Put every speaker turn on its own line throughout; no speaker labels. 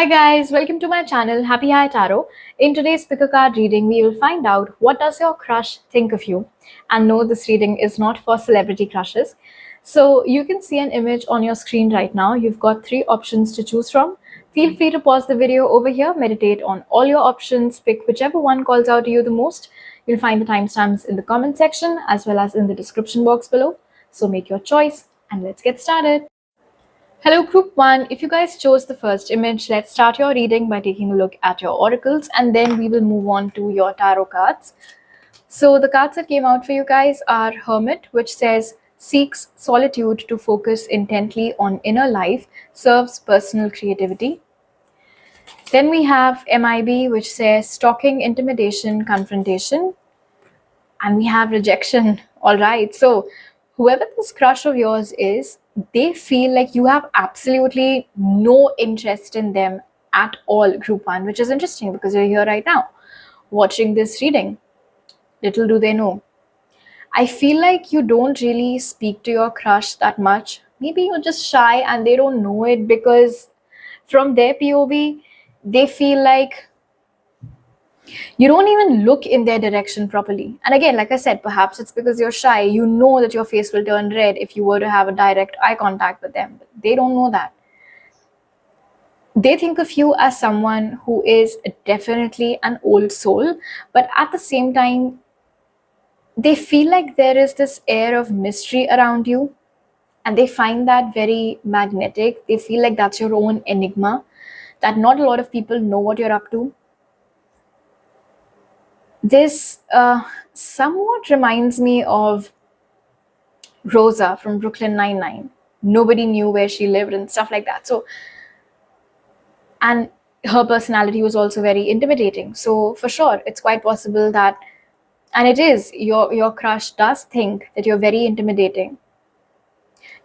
Hi guys, welcome to my channel Happy High Tarot. In today's pick a card reading, we will find out what does your crush think of you. And no, this reading is not for celebrity crushes. So you can see an image on your screen right now. You've got three options to choose from. Feel free to pause the video over here, meditate on all your options, pick whichever one calls out to you the most. You'll find the timestamps in the comment section as well as in the description box below. So make your choice and let's get started. Hello, Group 1. If you guys chose the first image, let's start your reading by taking a look at your oracles and then we will move on to your tarot cards. So, the cards that came out for you guys are Hermit, which says seeks solitude to focus intently on inner life, serves personal creativity. Then we have MIB, which says stalking, intimidation, confrontation. And we have rejection. All right. So, whoever this crush of yours is, they feel like you have absolutely no interest in them at all, Group 1, which is interesting because you're here right now watching this reading. Little do they know. I feel like you don't really speak to your crush that much. Maybe you're just shy and they don't know it because from their POV, they feel like you don't even look in their direction properly. And again, like I said, perhaps it's because you're shy. You know that your face will turn red if you were to have a direct eye contact with them. But they don't know that. They think of you as someone who is definitely an old soul, but at the same time, they feel like there is this air of mystery around you, and they find that very magnetic. They feel like that's your own enigma, that not a lot of people know what you're up to. This somewhat reminds me of Rosa from Brooklyn Nine-Nine. Nobody knew where she lived and stuff like that. So, and her personality was also very intimidating. So, for sure, it's quite possible that, and it is, your crush does think that you're very intimidating.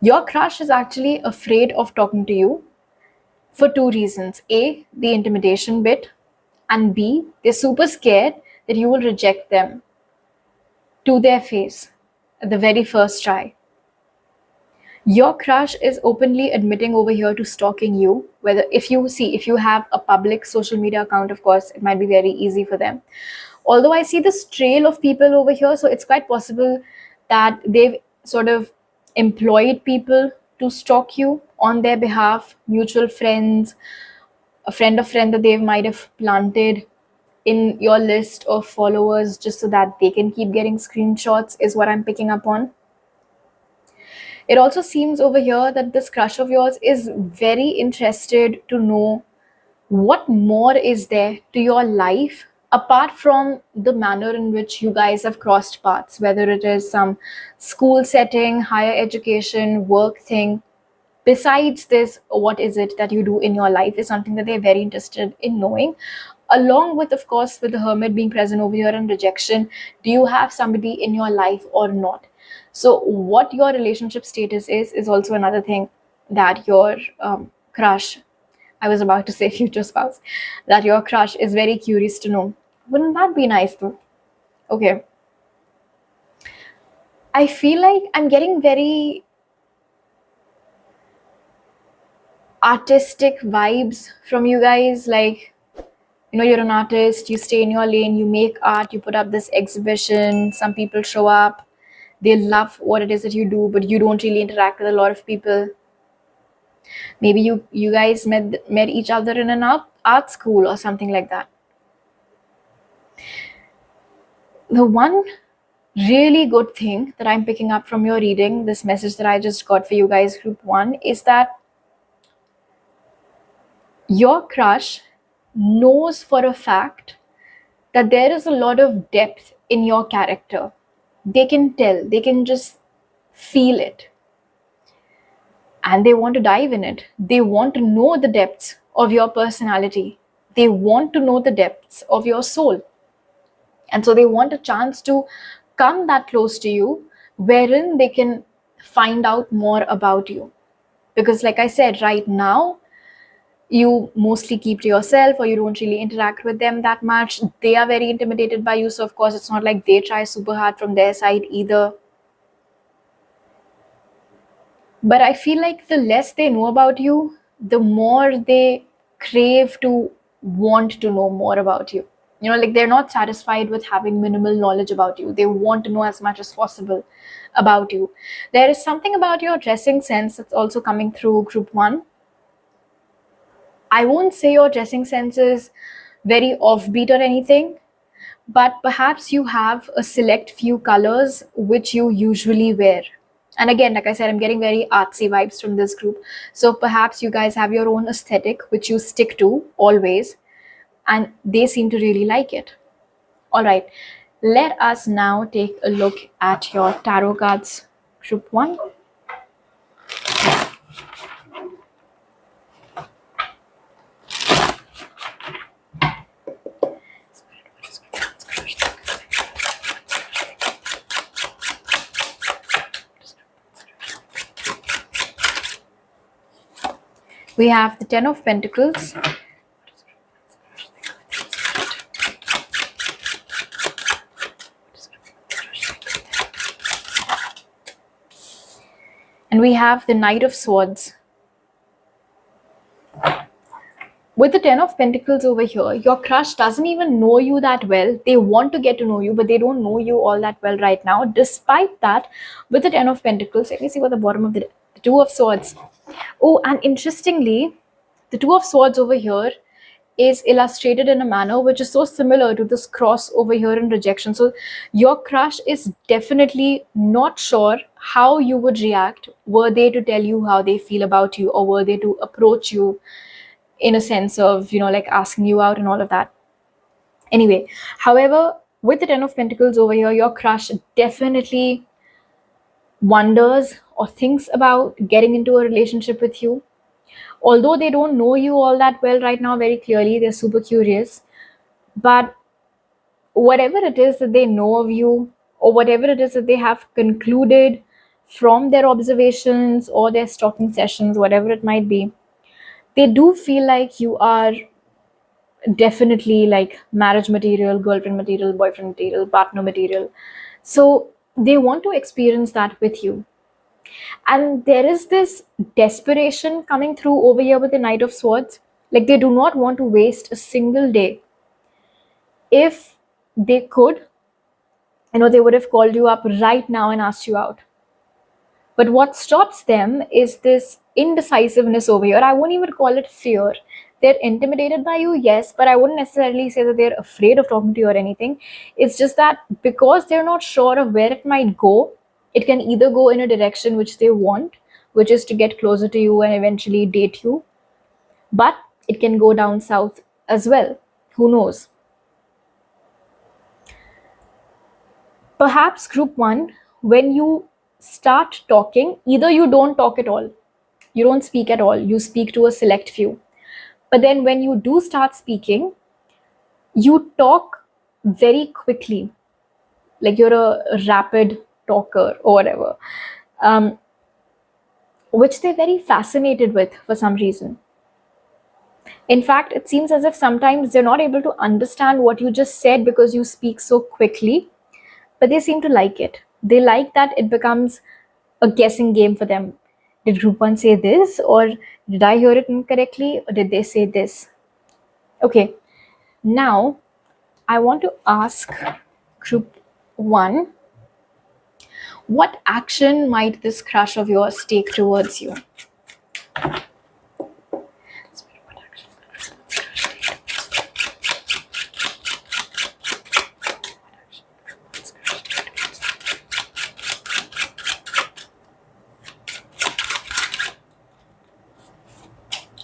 Your crush is actually afraid of talking to you for two reasons. A, the intimidation bit, and B, they're super scared that you will reject them to their face at the very first try. Your crush is openly admitting over here to stalking you. Whether if you have a public social media account, of course, it might be very easy for them. Although I see this trail of people over here, so it's quite possible that they've sort of employed people to stalk you on their behalf, mutual friends, a friend of friend that they might have planted in your list of followers just so that they can keep getting screenshots, is what I'm picking up on. It also seems over here that this crush of yours is very interested to know what more is there to your life apart from the manner in which you guys have crossed paths, whether it is some school setting, higher education, work thing. Besides this, what is it that you do in your life is something that they're very interested in knowing. Along with, of course, with the hermit being present over here and rejection, do you have somebody in your life or not? So, what your relationship status is also another thing that your crush, I was about to say future spouse, that your crush is very curious to know. Wouldn't that be nice though? Okay. I feel like I'm getting very artistic vibes from you guys. Like, you're an artist, you stay in your lane, you make art, you put up this exhibition, some people show up, they love what it is that you do, but you don't really interact with a lot of people. Maybe you guys met each other in an art school or something like that. The one really good thing that I'm picking up from your reading, this message that I just got for you guys, Group 1, is that your crush knows for a fact that there is a lot of depth in your character. They can tell, they can just feel it. And they want to dive in it. They want to know the depths of your personality. They want to know the depths of your soul. And so they want a chance to come that close to you, wherein they can find out more about you. Because, like I said, right now, you mostly keep to yourself or you don't really interact with them that much. They are very intimidated by you. So, of course, it's not like they try super hard from their side either. But I feel like the less they know about you, the more they crave to want to know more about you. You know, like they're not satisfied with having minimal knowledge about you. They want to know as much as possible about you. There is something about your dressing sense that's also coming through group one. I won't say your dressing sense is very offbeat or anything, but perhaps you have a select few colors which you usually wear. And again, like I said, I'm getting very artsy vibes from this group. So perhaps you guys have your own aesthetic which you stick to always, and they seem to really like it. All right, let us now take a look at your tarot cards, group one. We have the Ten of Pentacles, and we have the Knight of Swords. With the Ten of Pentacles over here, your crush doesn't even know you that well. They want to get to know you, but they don't know you all that well right now. Despite that, with the Ten of Pentacles, let me see what the bottom of the Two of Swords. Oh, and interestingly, the Two of Swords over here is illustrated in a manner which is so similar to this cross over here in rejection. So your crush is definitely not sure how you would react were they to tell you how they feel about you, or were they to approach you in a sense of, you know, like asking you out and all of that. Anyway, however, with the Ten of Pentacles over here, your crush definitely wonders or thinks about getting into a relationship with you. Although they don't know you all that well right now, very clearly, they're super curious. But whatever it is that they know of you, or whatever it is that they have concluded from their observations or their stalking sessions, whatever it might be, they do feel like you are definitely like marriage material, girlfriend material, boyfriend material, partner material. So they want to experience that with you. And there is this desperation coming through over here with the Knight of Swords. Like they do not want to waste a single day. If they could, you know, they would have called you up right now and asked you out. But what stops them is this indecisiveness over here. I won't even call it fear. They're intimidated by you, yes, but I wouldn't necessarily say that they're afraid of talking to you or anything. It's just that because they're not sure of where it might go, it can either go in a direction which they want, which is to get closer to you and eventually date you, but it can go down south as well. Who knows? Perhaps group one, when you start talking, either you don't talk at all, you don't speak at all, you speak to a select few. But then when you do start speaking, you talk very quickly, like you're a rapid talker or whatever, um, which they're very fascinated with for some reason. In fact, it seems as if sometimes they're not able to understand what you just said because you speak so quickly, but they seem to like it. They like that it becomes a guessing game for them. Did group one say this, or did I hear it incorrectly, or did they say this? Okay, now I want to ask group one, what action might this crush of yours take towards you?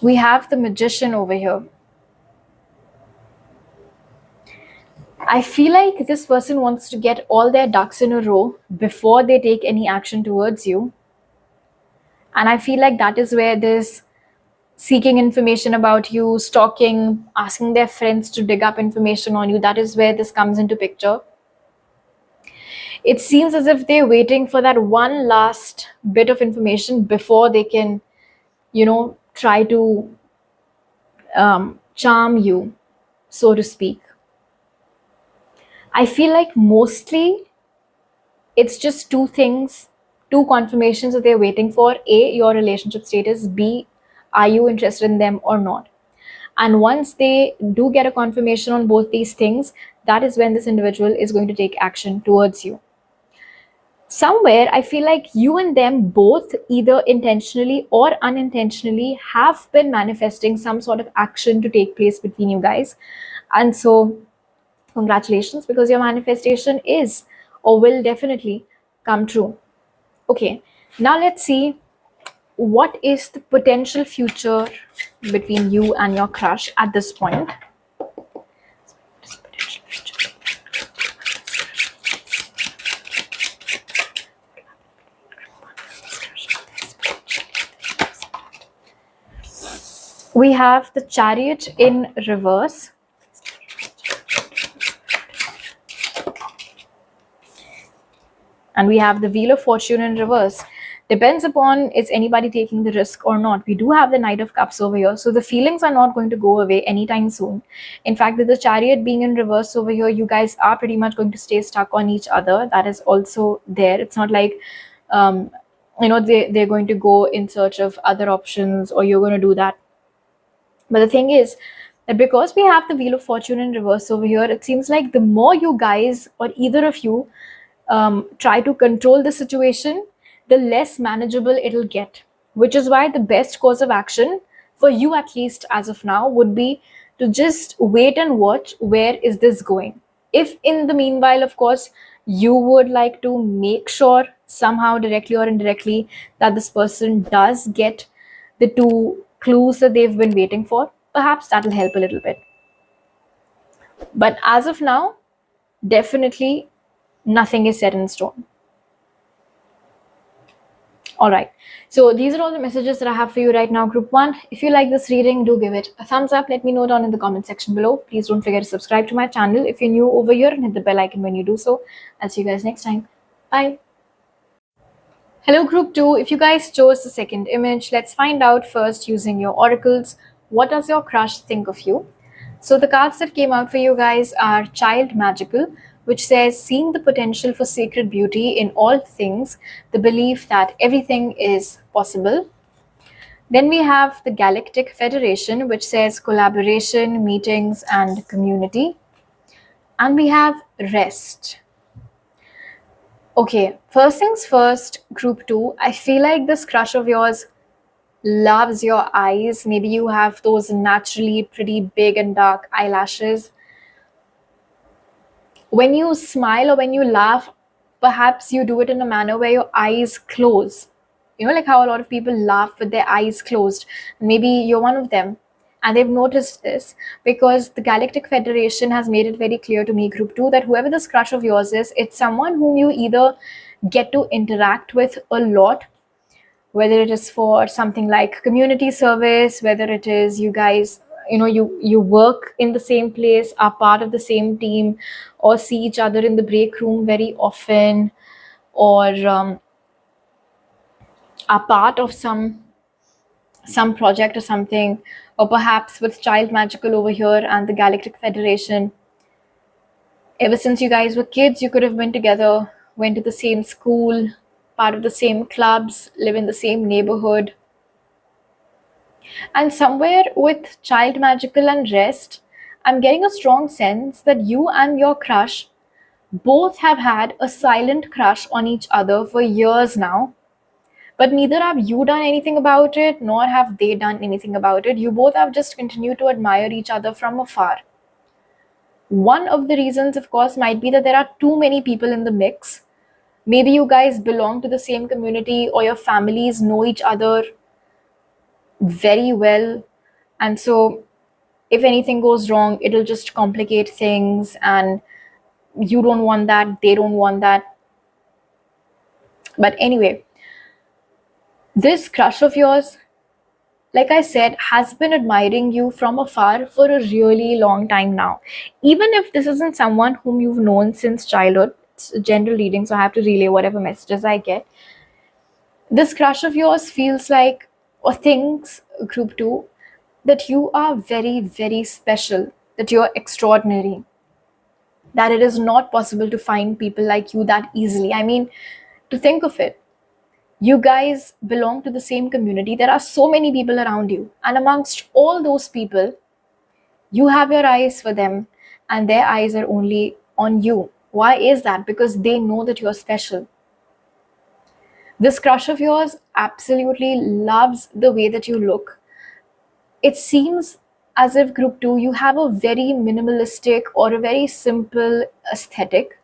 We have the Magician over here. I feel like this person wants to get all their ducks in a row before they take any action towards you. And I feel like that is where this seeking information about you, stalking, asking their friends to dig up information on you, that is where this comes into picture. It seems as if they're waiting for that one last bit of information before they can, you know, try to charm you, so to speak. I feel like mostly it's just two things, two confirmations that they're waiting for. A, your relationship status. B, are you interested in them or not? And once they do get a confirmation on both these things, that is when this individual is going to take action towards you. Somewhere I feel like you and them both, either intentionally or unintentionally, have been manifesting some sort of action to take place between you guys. And so congratulations, because your manifestation is or will definitely come true. Okay, now let's see what is the potential future between you and your crush at this point. We have the Chariot in reverse. And we have the Wheel of Fortune in reverse. Depends upon is anybody taking the risk or not. We do have the Knight of Cups over here, so the feelings are not going to go away anytime soon. In fact, with the Chariot being in reverse over here, you guys are pretty much going to stay stuck on each other. That is also there. It's not like they're going to go in search of other options, or you're going to do that. But the thing is that because we have the Wheel of Fortune in reverse over here, it seems like the more you guys, or either of you, try to control the situation, the less manageable it'll get. Which is why the best course of action, for you at least as of now, would be to just wait and watch where is this going. If in the meanwhile, of course, you would like to make sure somehow, directly or indirectly, that this person does get the two clues that they've been waiting for, perhaps that'll help a little bit. But as of now, definitely nothing is set in stone. All right, so these are all the messages that I have for you right now, group one. If you like this reading, do give it a thumbs up. Let me know down in the comment section below. Please don't forget to subscribe to my channel if you're new over here, and hit the bell icon when you do so. I'll see you guys next time. Bye. Hello group 2, if you guys chose the second image, let's find out first using your oracles, what does your crush think of you? So the cards that came out for you guys are Child Magical, which says seeing the potential for sacred beauty in all things, the belief that everything is possible. Then we have the Galactic Federation, which says collaboration, meetings, and community. And we have Rest. Okay, first things first, group 2, I feel like this crush of yours loves your eyes. Maybe you have those naturally pretty big and dark eyelashes. When you smile or when you laugh, perhaps you do it in a manner where your eyes close. You know, like how a lot of people laugh with their eyes closed. Maybe you're one of them. And they've noticed this because the Galactic Federation has made it very clear to me, group 2, that whoever this crush of yours is, it's someone whom you either get to interact with a lot, whether it is for something like community service, whether it is you guys, you work in the same place, are part of the same team, or see each other in the break room very often, or are part of some project or something, or perhaps with Child Magical over here and the Galactic Federation, ever since you guys were kids, you could have been together, went to the same school, part of the same clubs, live in the same neighborhood. And somewhere with Child Magical and Rest, I'm getting a strong sense that you and your crush both have had a silent crush on each other for years now. But neither have you done anything about it, nor have they done anything about it. You both have just continued to admire each other from afar. One of the reasons, of course, might be that there are too many people in the mix. Maybe you guys belong to the same community, or your families know each other very well. And so if anything goes wrong, it'll just complicate things, and you don't want that, they don't want that. But anyway, this crush of yours, like I said, has been admiring you from afar for a really long time now. Even if this isn't someone whom you've known since childhood, it's a general reading, so I have to relay whatever messages I get. This crush of yours feels like, or thinks, group 2, that you are very, very special, that you're extraordinary, that it is not possible to find people like you that easily. I mean, to think of it, you guys belong to the same community. There are so many people around you. And amongst all those people, You have your eyes for them, and their eyes are only on you. Why is that? Because they know that you're special. This crush of yours absolutely loves the way that you look. It seems as if group 2 you have a very minimalistic or a very simple aesthetic,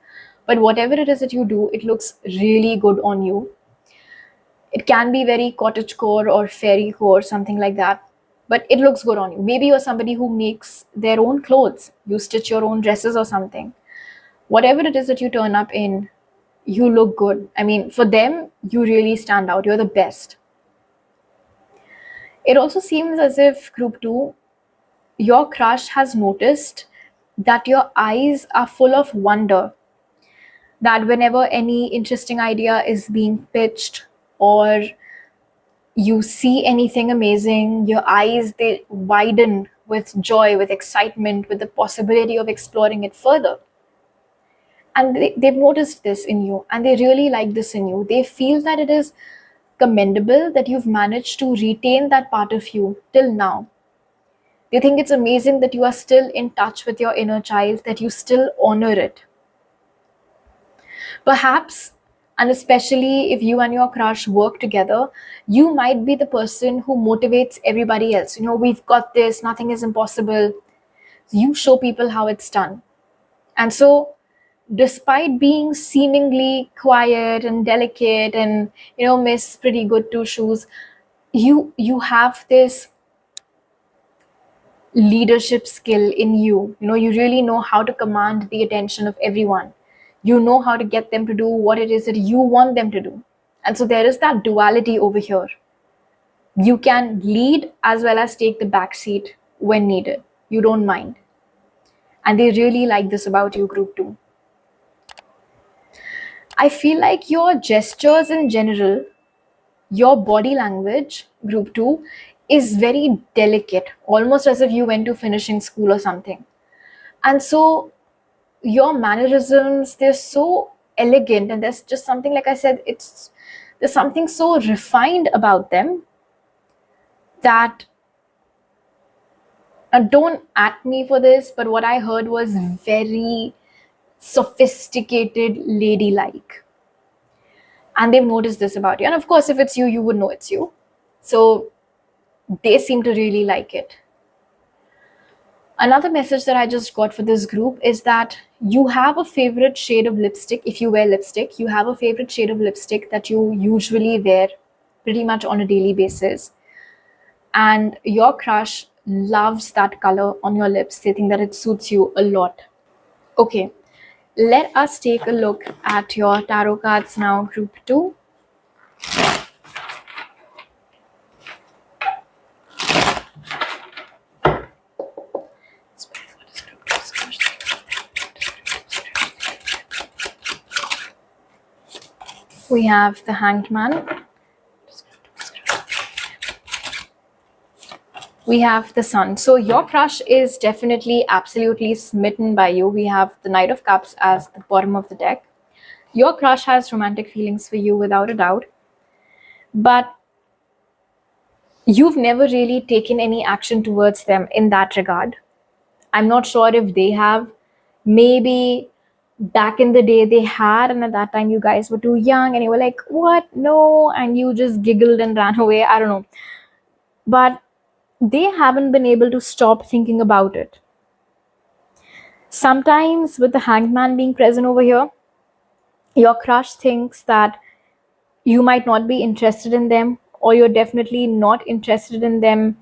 but whatever it is that you do, it looks really good on you. It can be very cottagecore or fairycore, something like that, but it looks good on you. Maybe you're somebody who makes their own clothes, you stitch your own dresses or something. Whatever it is that you turn up in, you look good. I mean, for them, you really stand out. You're the best. It also seems as if group 2, your crush has noticed that your eyes are full of wonder, that whenever any interesting idea is being pitched or you see anything amazing, your eyes they widen with joy, with excitement, with the possibility of exploring it further. And they've noticed this in you, and they really like this in you. They feel that it is commendable that you've managed to retain that part of you till now. They think it's amazing that you are still in touch with your inner child, that you still honor it. Perhaps, and especially if you and your crush work together, you might be the person who motivates everybody else. You know, we've got this, nothing is impossible. You show people how it's done. And so, despite being seemingly quiet and delicate and, miss pretty good two shoes, you have this leadership skill in you. You really know how to command the attention of everyone. You know how to get them to do what it is that you want them to do. And so there is that duality over here. You can lead as well as take the back seat when needed. You don't mind. And they really like this about you, group 2. I feel like your gestures in general, your body language, group 2, is very delicate, almost as if you went to finishing school or something. And so your mannerisms, they're so elegant, and there's just something, like I said, there's something so refined about them that, don't at me for this, but what I heard was very sophisticated, ladylike. And they've noticed this about you. And of course, if it's you, you would know it's you. So they seem to really like it. Another message that I just got for this group is that you have a favorite shade of lipstick. If you wear lipstick, you have a favorite shade of lipstick that you usually wear pretty much on a daily basis. And your crush loves that color on your lips. They think that it suits you a lot. Okay, let us take a look at your tarot cards now, group 2. We have the Hanged Man. We have the Sun. So your crush is definitely absolutely smitten by you. We have the Knight of Cups as the bottom of the deck. Your crush has romantic feelings for you without a doubt. But you've never really taken any action towards them in that regard. I'm not sure if they have. Maybe back in the day they had, and at that time you guys were too young and you were like, what? No. And you just giggled and ran away. I don't know. But they haven't been able to stop thinking about it. Sometimes, with the Hanged Man being present over here, your crush thinks that you might not be interested in them, or you're definitely not interested in them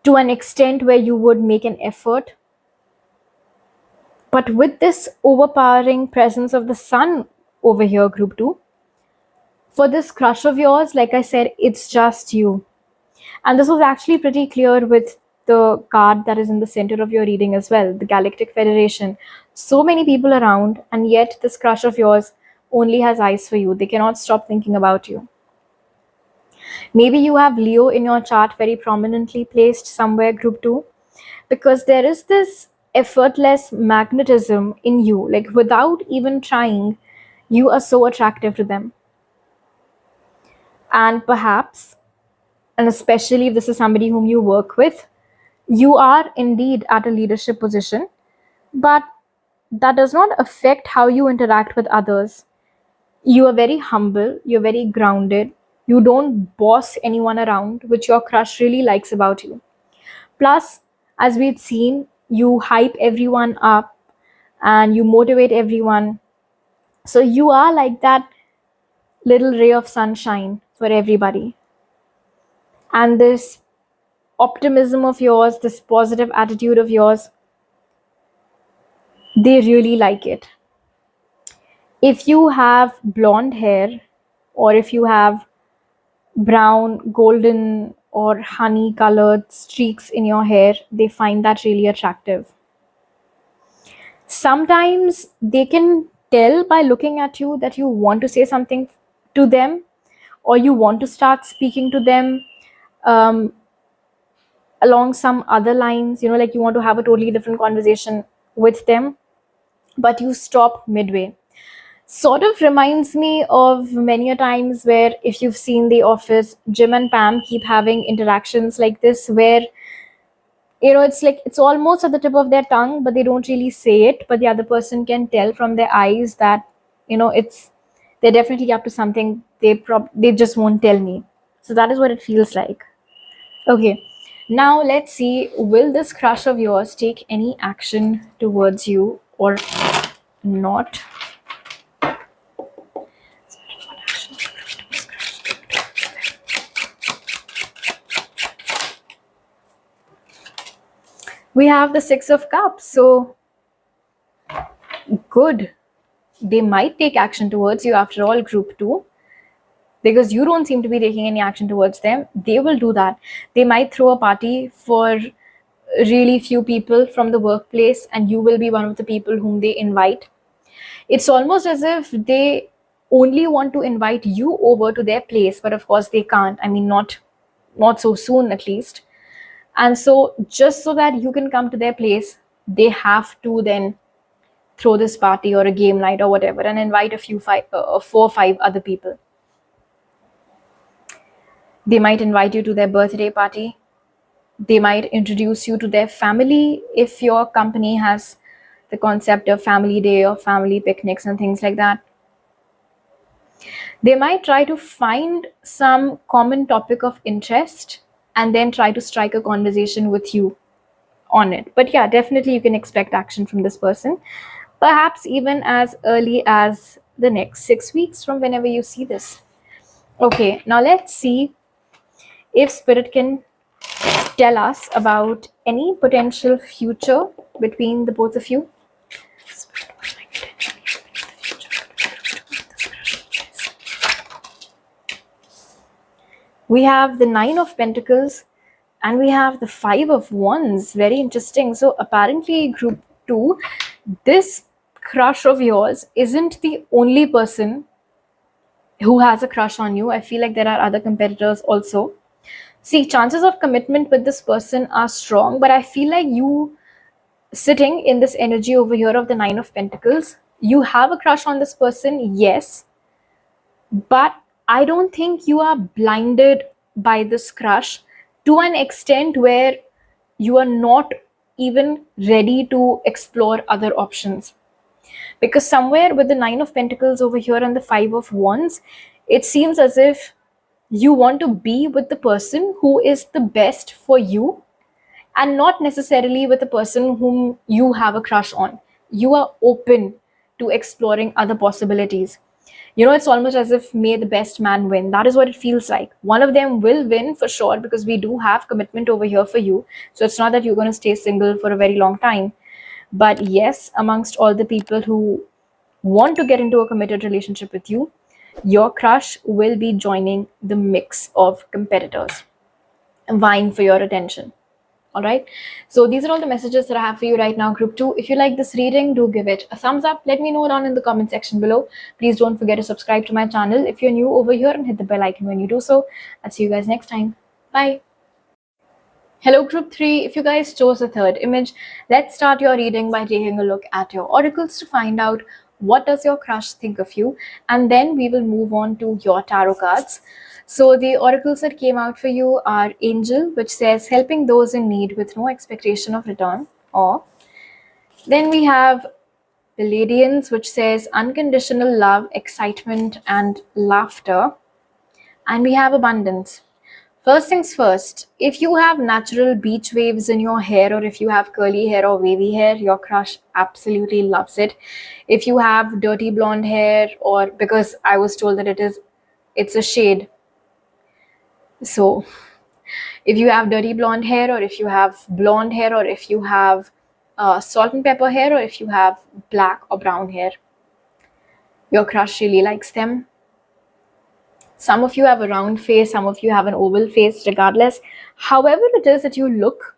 to an extent where you would make an effort. But with this overpowering presence of the Sun over here, group 2, for this crush of yours, like I said, it's just you. And this was actually pretty clear with the card that is in the center of your reading as well, the Galactic Federation. So many people around, and yet this crush of yours only has eyes for you. They cannot stop thinking about you. Maybe you have Leo in your chart very prominently placed somewhere, group 2, because there is this effortless magnetism in you. Like without even trying, you are so attractive to them. And perhaps, and especially if this is somebody whom you work with, You are indeed at a leadership position, but that does not affect how you interact with others. You are very humble, you're very grounded, you don't boss anyone around, which your crush really likes about you. Plus, as we've seen, you hype everyone up and you motivate everyone. So you are like that little ray of sunshine for everybody. And this optimism of yours, this positive attitude of yours, they really like it. If you have blonde hair, or if you have brown, golden, or honey colored streaks in your hair, they find that really attractive. Sometimes they can tell by looking at you that you want to say something to them, or you want to start speaking to them um, along some other lines, like you want to have a totally different conversation with them, but you stop midway. Sort of reminds me of many a times where, if you've seen The Office, Jim and Pam keep having interactions like this where it's like it's almost at the tip of their tongue, but they don't really say it, but the other person can tell from their eyes that it's they're definitely up to something. They just won't tell me. So that is what it feels like. Okay, now let's see, will this crush of yours take any action towards you or not? We have the Six of Cups. So good. They might take action towards you after all, group two, because you don't seem to be taking any action towards them. They will do that. They might throw a party for really few people from the workplace, and you will be one of the people whom they invite. It's almost as if they only want to invite you over to their place, but of course they can't. I mean, not so soon at least. And so just so that you can come to their place, they have to then throw this party or a game night or whatever and invite a few 4 or 5 other people. They might invite you to their birthday party. They might introduce you to their family if your company has the concept of family day or family picnics and things like that. They might try to find some common topic of interest and then try to strike a conversation with you on it. But yeah, definitely you can expect action from this person, perhaps even as early as the next 6 weeks from whenever you see this. Okay, now let's see if Spirit can tell us about any potential future between the both of you. We have the Nine of Pentacles and we have the Five of Wands. Very interesting. So apparently group 2, this crush of yours isn't the only person who has a crush on you. I feel like there are other competitors also. See, chances of commitment with this person are strong, but I feel like you sitting in this energy over here of the Nine of Pentacles, you have a crush on this person, yes, but I don't think you are blinded by this crush to an extent where you are not even ready to explore other options. Because somewhere with the Nine of Pentacles over here and the Five of Wands, it seems as if you want to be with the person who is the best for you and not necessarily with the person whom you have a crush on. You are open to exploring other possibilities. It's almost as if may the best man win. That is what it feels like. One of them will win for sure because we do have commitment over here for you. So it's not that you're going to stay single for a very long time. But yes, amongst all the people who want to get into a committed relationship with you, your crush will be joining the mix of competitors vying for your attention. All right. So these are all the messages that I have for you right now, group 2. If you like this reading, do give it a thumbs up. Let me know down in the comment section below. Please don't forget to subscribe to my channel if you're new over here and hit the bell icon when you do so. I'll see you guys next time. Bye. Hello, group 3. If you guys chose the third image, let's start your reading by taking a look at your oracles to find out what does your crush think of you, and then we will move on to your tarot cards. So the oracles that came out for you are Angel, which says helping those in need with no expectation of return. Or then we have Palladians, which says unconditional love, excitement, and laughter. And we have Abundance. First things first, if you have natural beach waves in your hair, or if you have curly hair or wavy hair, your crush absolutely loves it. If you have dirty blonde hair, or because I was told that it's a shade. So if you have dirty blonde hair, or if you have blonde hair, or if you have salt and pepper hair, or if you have black or brown hair, your crush really likes them. Some of you have a round face, some of you have an oval face. Regardless, however it is that you look,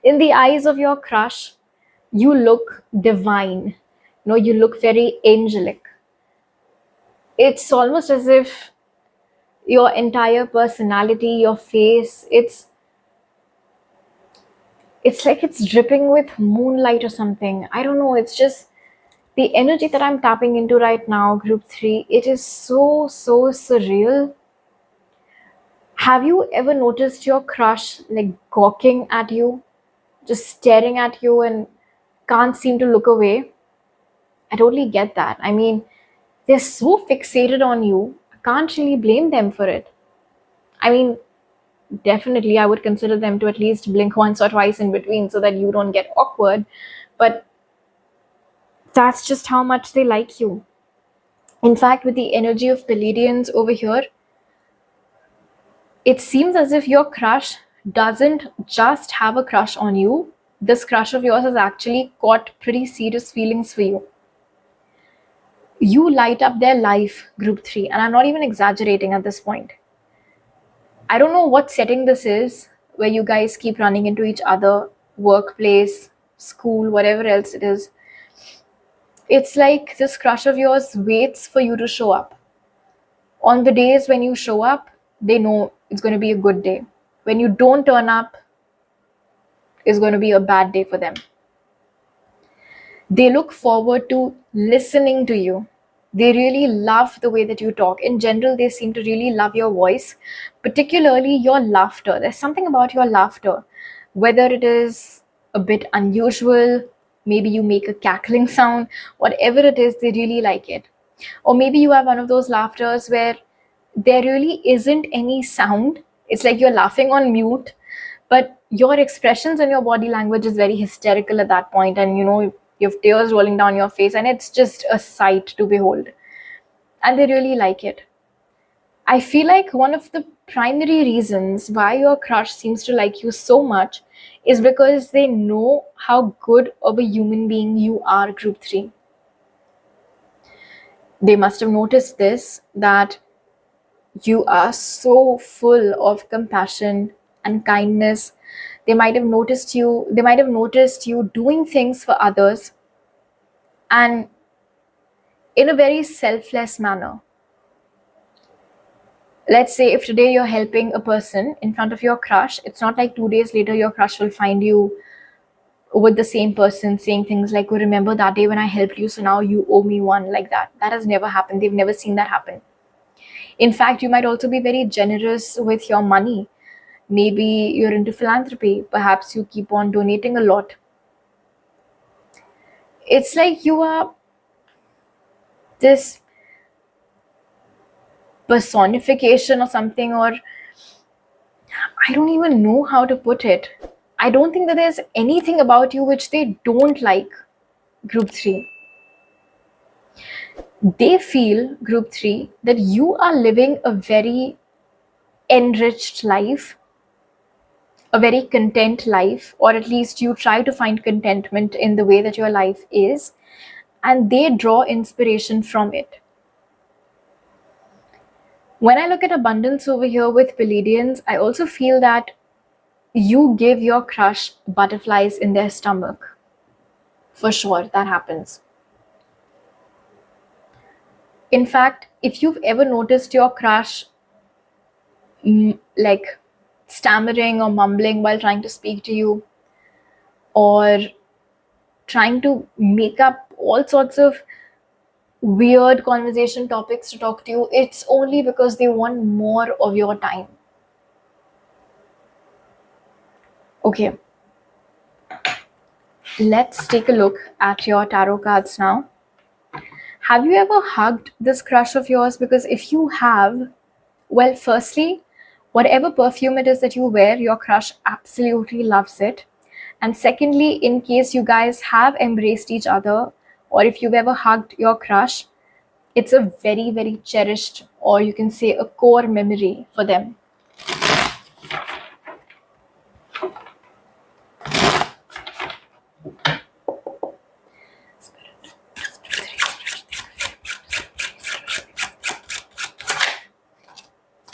in the eyes of your crush, you look divine. No, you look very angelic. It's almost as if your entire personality, your face, it's like it's dripping with moonlight or something. I don't know. It's just the energy that I'm tapping into right now, group 3. It is so surreal. Have you ever noticed your crush like gawking at you, just staring at you and can't seem to look away? I totally get that. I mean, they're so fixated on you. I can't really blame them for it. I mean, definitely I would consider them to at least blink once or twice in between so that you don't get awkward. But that's just how much they like you. In fact, with the energy of Palladians over here, it seems as if your crush doesn't just have a crush on you. This crush of yours has actually got pretty serious feelings for you. You light up their life, group 3, and I'm not even exaggerating at this point. I don't know what setting this is where you guys keep running into each other, workplace, school, whatever else it is. It's like this crush of yours waits for you to show up. On the days when you show up, they know it's going to be a good day. When you don't turn up, it's going to be a bad day for them. They look forward to listening to you. They really love the way that you talk. In general, they seem to really love your voice, particularly your laughter. There's something about your laughter, whether it is a bit unusual, maybe you make a cackling sound, whatever it is, they really like it. Or maybe you have one of those laughters where there really isn't any sound. It's like you're laughing on mute, but your expressions and your body language is very hysterical at that point, and you have tears rolling down your face, and it's just a sight to behold. And they really like it. I feel like one of the primary reasons why your crush seems to like you so much is because they know how good of a human being you are, group 3. They must have noticed this, that you are so full of compassion and kindness. They might have noticed you doing things for others, and in a very selfless manner. Let's say if today you're helping a person in front of your crush, it's not like 2 days later your crush will find you with the same person saying things like, oh, remember that day when I helped you, so now you owe me one, like that. That has never happened. They've never seen that happen. In fact, you might also be very generous with your money. Maybe you're into philanthropy. Perhaps you keep on donating a lot. It's like you are this personification or something, or I don't even know how to put it. I don't think that there's anything about you which they don't like, group 3. They feel, group 3, that you are living a very enriched life, a very content life, or at least you try to find contentment in the way that your life is, and they draw inspiration from it. When I look at abundance over here with Palladians, I also feel that you give your crush butterflies in their stomach. For sure, that happens. In fact, if you've ever noticed your crush like stammering or mumbling while trying to speak to you, or trying to make up all sorts of weird conversation topics to talk to you, it's only because they want more of your time. Okay, let's take a look at your tarot cards now. Have you ever hugged this crush of yours? Because if you have, well, firstly, whatever perfume it is that you wear, your crush absolutely loves it. And secondly, in case you guys have embraced each other, or if you've ever hugged your crush, it's a very, very cherished, or you can say a core memory for them.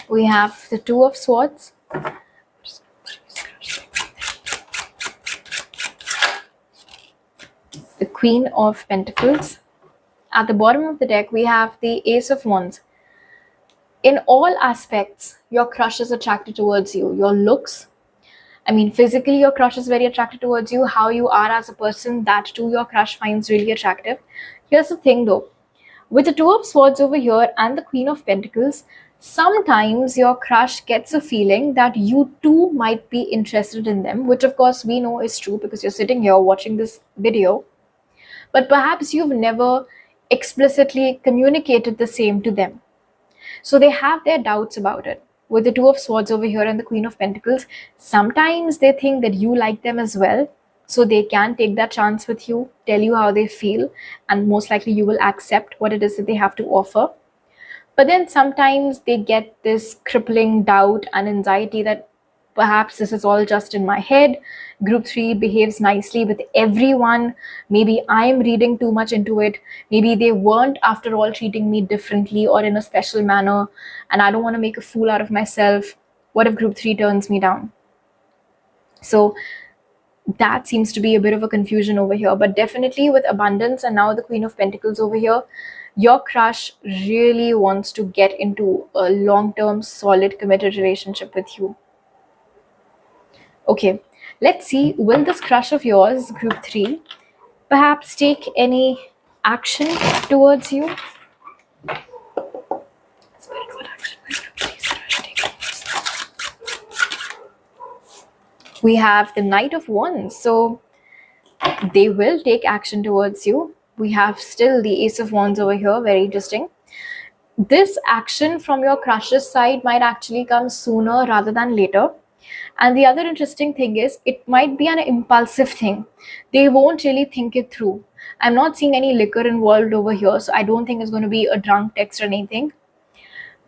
We have the Two of Swords, the Queen of Pentacles. At the bottom of the deck, we have the Ace of Wands. In all aspects, your crush is attracted towards you. Your looks, I mean, physically, your crush is very attracted towards you. How you are as a person, that too, your crush finds really attractive. Here's the thing though, with the Two of Swords over here and the Queen of Pentacles, sometimes your crush gets a feeling that you too might be interested in them, which of course we know is true because you're sitting here watching this video. But perhaps you've never explicitly communicated the same to them. So they have their doubts about it. With the Two of Swords over here and the Queen of Pentacles, sometimes they think that you like them as well. So they can take that chance with you, tell you how they feel, and most likely you will accept what it is that they have to offer. But then sometimes they get this crippling doubt and anxiety that perhaps this is all just in my head. Group 3 behaves nicely with everyone. Maybe I'm reading too much into it. Maybe they weren't, after all, treating me differently or in a special manner, and I don't want to make a fool out of myself. What if Group 3 turns me down? So that seems to be a bit of a confusion over here. But definitely with Abundance and now the Queen of Pentacles over here, your crush really wants to get into a long-term, solid, committed relationship with you. Okay, let's see, will this crush of yours, Group 3, perhaps take any action towards you? Spirit, what action will Group 3's crush take towards you? We have the Knight of Wands, so they will take action towards you. We have still the Ace of Wands over here, very interesting. This action from your crush's side might actually come sooner rather than later. And the other interesting thing is, it might be an impulsive thing. They won't really think it through. I'm not seeing any liquor involved over here, so I don't think it's going to be a drunk text or anything.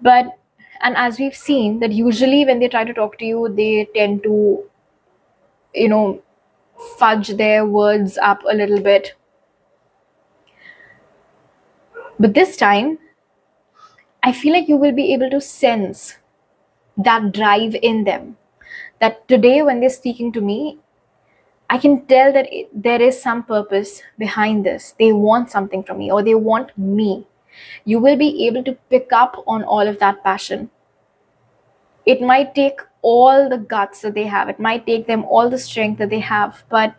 But, and as we've seen, that usually when they try to talk to you, they tend to, fudge their words up a little bit. But this time, I feel like you will be able to sense that drive in them. That today, when they're speaking to me, I can tell that there is some purpose behind this. They want something from me, or they want me. You will be able to pick up on all of that passion. It might take all the guts that they have. It might take them all the strength that they have, but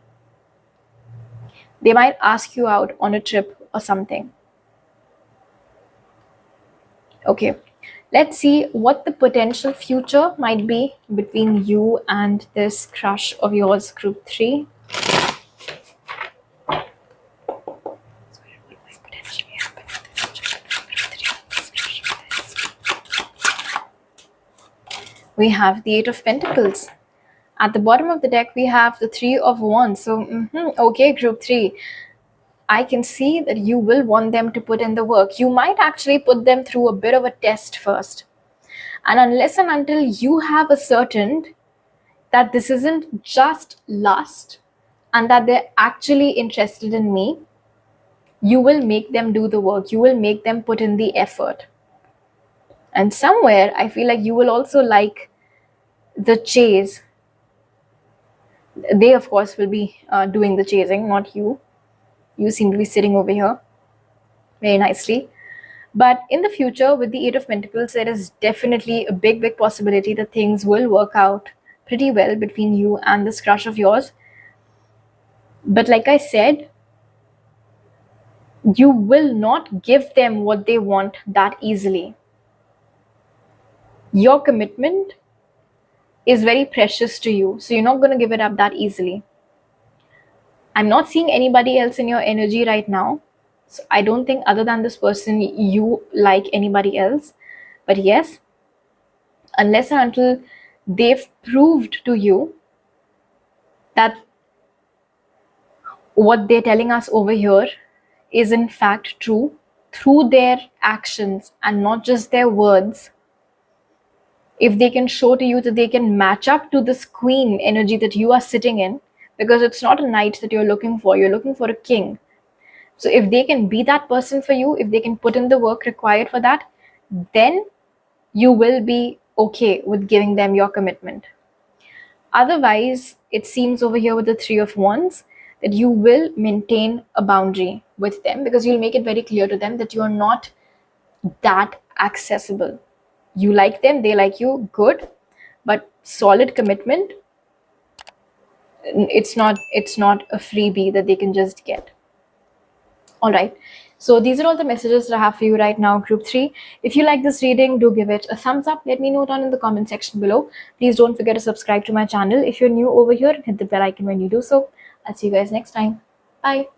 they might ask you out on a trip or something. Okay, let's see what the potential future might be between you and this crush of yours, Group 3. We have the Eight of Pentacles. At the bottom of the deck, we have the Three of Wands. So, okay, Group 3. I can see that you will want them to put in the work. You might actually put them through a bit of a test first. And unless and until you have ascertained that this isn't just lust and that they're actually interested in me, you will make them do the work. You will make them put in the effort. And somewhere, I feel like you will also like the chase. They, of course, will be doing the chasing, not you. You seem to be sitting over here very nicely. But in the future, with the Eight of Pentacles, there is definitely a big, big possibility that things will work out pretty well between you and this crush of yours. But like I said, You will not give them what they want that easily. Your commitment is very precious to you, so you're not going to give it up that easily. I'm not seeing anybody else in your energy right now. So I don't think, other than this person, you like anybody else. But yes, unless and until they've proved to you that what they're telling us over here is in fact true through their actions and not just their words, if they can show to you that they can match up to this queen energy that you are sitting in, because it's not a knight that you're looking for a king. So if they can be that person for you, if they can put in the work required for that, then you will be okay with giving them your commitment. Otherwise, it seems over here with the Three of Wands that you will maintain a boundary with them, because you'll make it very clear to them that you are not that accessible. You like them, they like you, good, but solid commitment, it's not a freebie that they can just get. All right. So these are all the messages that I have for you right now, group 3. If you like this reading, do give it a thumbs up. Let me know down in the comment section below. Please don't forget to subscribe to my channel. If you're new over here, hit the bell icon when you do so. I'll see you guys next time. Bye.